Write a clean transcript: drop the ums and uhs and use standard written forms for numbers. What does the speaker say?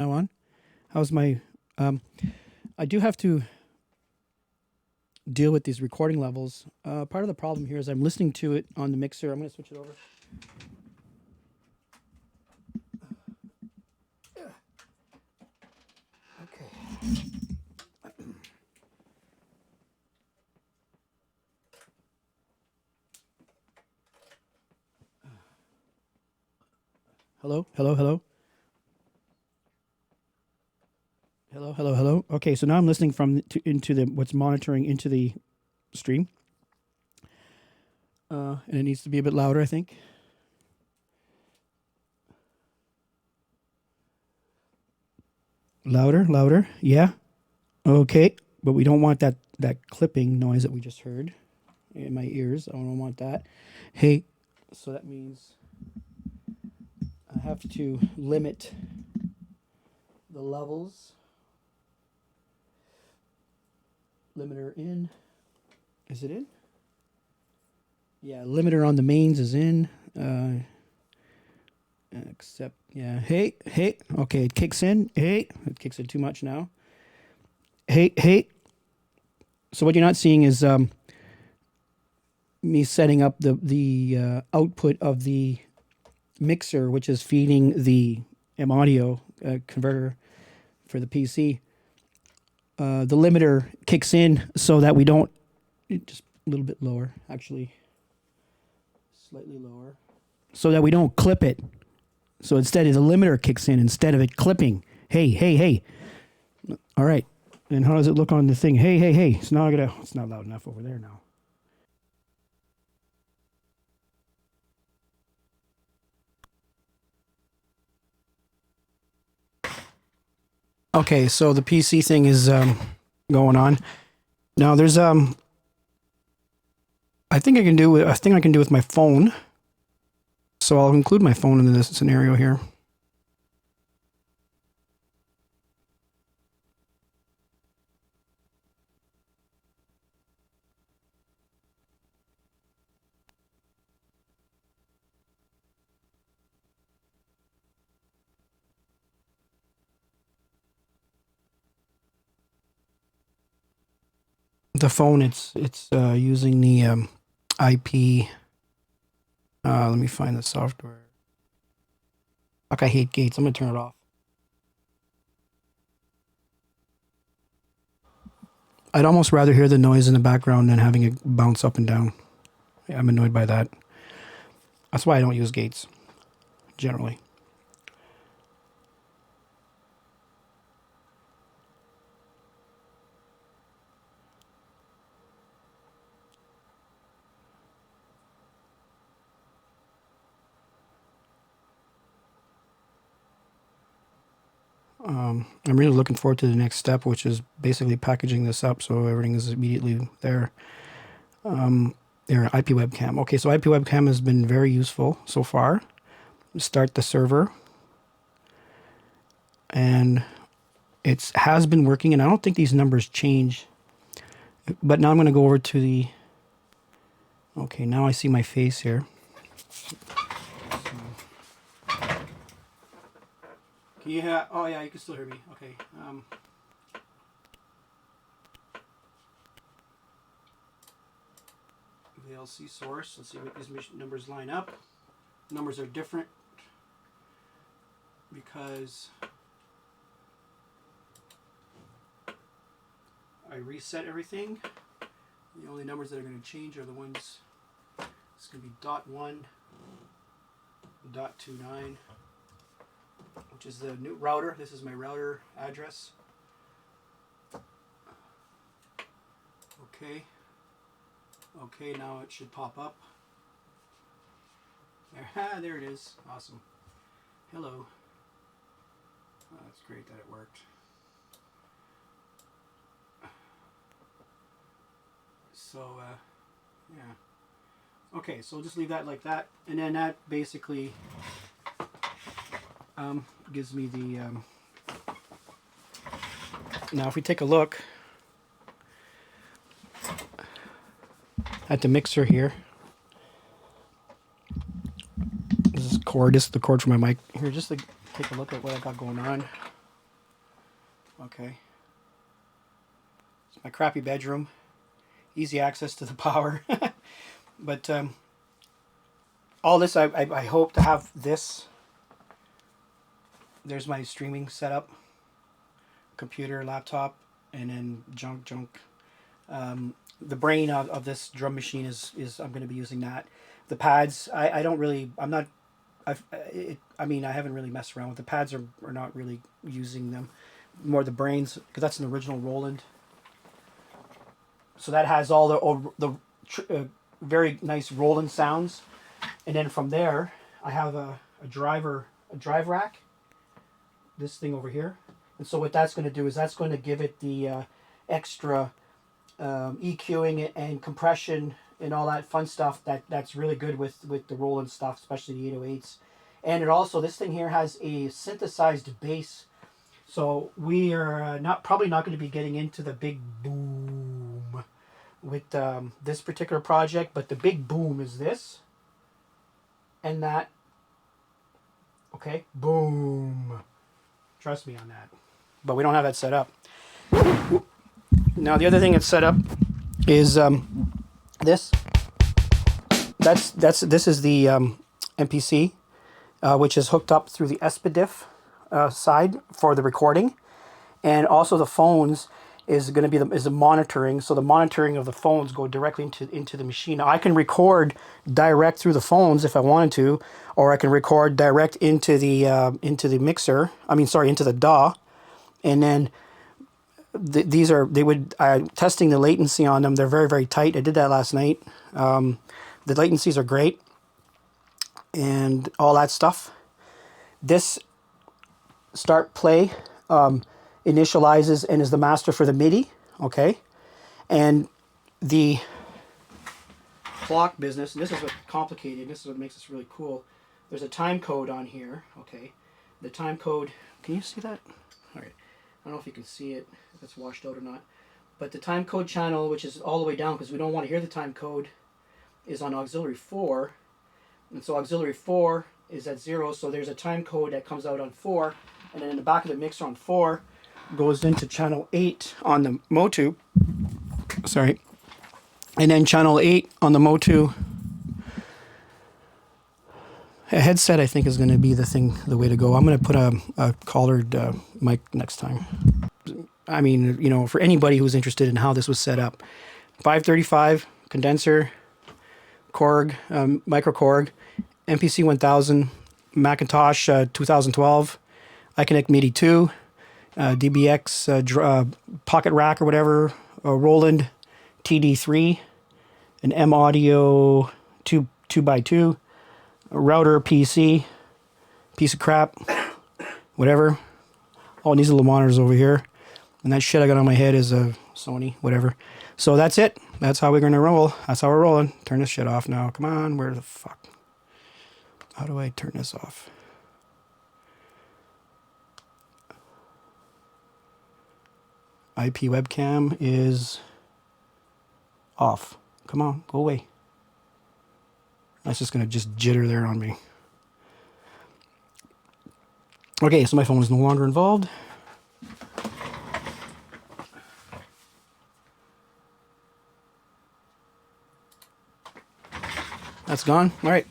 Now on. How's my? I do have to deal with these recording levels. Part of the problem here is I'm listening to it on the mixer. I'm going to switch it over. Okay. Hello, hello, hello. Hello, hello, hello. Okay, so now I'm listening into the what's monitoring into the stream, and it needs to be a bit louder, I think. Louder, louder. Yeah. Okay, but we don't want that clipping noise that we just heard in my ears. I don't want that. Hey, so that means I have to limit the levels. Limiter in. Is it in? Yeah, limiter on the mains is in. Except, yeah. Hey, hey. Okay, it kicks in. Hey, it kicks in too much now. Hey, hey. So what you're not seeing is me setting up the output of the mixer, which is feeding the M audio converter for the PC. The limiter kicks in so that we don't, just a little bit lower, actually, slightly lower, so that we don't clip it. So instead, the limiter kicks in instead of it clipping. Hey, hey, hey. All right. And how does it look on the thing? Hey, hey, hey. So now it's not loud enough over there now. Okay, so the PC thing is going on. Now there's I think I can do with my phone. So I'll include my phone in this scenario here. The phone, it's using the IP. Let me find the software. Fuck, I hate gates. I'm gonna turn it off. I'd almost rather hear the noise in the background than having it bounce up and down. Yeah, I'm annoyed by that. That's why I don't use gates, generally. I'm really looking forward to the next step, which is basically packaging this up so everything is immediately there. There, IP webcam. Okay, so IP webcam has been very useful so far. Start the server, and it has been working, and I don't think these numbers change. But now I'm going to go over to the. Okay, now I see my face here. Can you hear? Oh yeah, you can still hear me. Okay. VLC source. Let's see what these numbers line up. Numbers are different because I reset everything. The only numbers that are going to change are the ones. It's going to be .1, .29, which is the new router. This is my router address. Okay. Okay, now it should pop up. There it is. Awesome. Hello. Oh, that's great that it worked. So, yeah. Okay, so we'll just leave that like that. And then that basically gives me the... Now, if we take a look at the mixer here, this is the cord for my mic. Here, just to take a look at what I got going on. Okay. It's my crappy bedroom. Easy access to the power. But all this, I hope to have this. There's my streaming setup. Computer, laptop, and then junk. The brain of this drum machine is I'm going to be using that. The pads, I don't really, I'm not, I mean, I haven't really messed around with the pads, are not really using them. More the brains, because that's an original Roland. So that has all the very nice Roland sounds. And then from there, I have a drive rack, this thing over here. And so what that's going to do is that's going to give it the extra EQing and compression and all that fun stuff that's really good with the Roland stuff, especially the 808s. And it also, this thing here has a synthesized bass. So we are probably not going to be getting into the big boom with this particular project, but the big boom is this and that. Okay, boom. Trust me on that. But we don't have that set up. Now the other thing that's set up is this. This is the MPC, which is hooked up through the SPDIF side for the recording, and also the phones is going to be the monitoring. So the monitoring of the phones go directly into the machine. Now I can record direct through the phones if I wanted to, or I can record direct into the mixer. I mean, sorry, into the DAW, and then testing the latency on them. They're very, very tight. I did that last night. The latencies are great, and all that stuff. This start play initializes and is the master for the MIDI, okay? And the clock business, and this is what's complicated, this is what makes this really cool. There's a time code on here, okay? The time code, can you see that? All right, I don't know if you can see it, if it's washed out or not. But the time code channel, which is all the way down, because we don't want to hear the time code, is on auxiliary 4. And so auxiliary 4 is at 0, so there's a time code that comes out on 4. And then in the back of the mixer on 4 goes into channel 8 on the Motu. Sorry. And then channel 8 on the Motu. A headset, I think, is going to be the way to go. I'm going to put a collared mic next time. I mean, you know, for anybody who's interested in how this was set up. 535 condenser, Korg, micro Korg, MPC 1000, Macintosh 2012, iConnect MIDI 2, DBX Pocket Rack or whatever, Roland TD3, an M Audio 2x2, a router PC, piece of crap, whatever. Oh, and these little monitors over here. And that shit I got on my head is a Sony, whatever. So that's it. That's how we're going to roll. That's how we're rolling. Turn this shit off now. Come on, where the fuck? How do I turn this off? IP webcam is off. Come on, go away. That's just going to just jitter there on me. Okay, so my phone is no longer involved. That's gone. All right.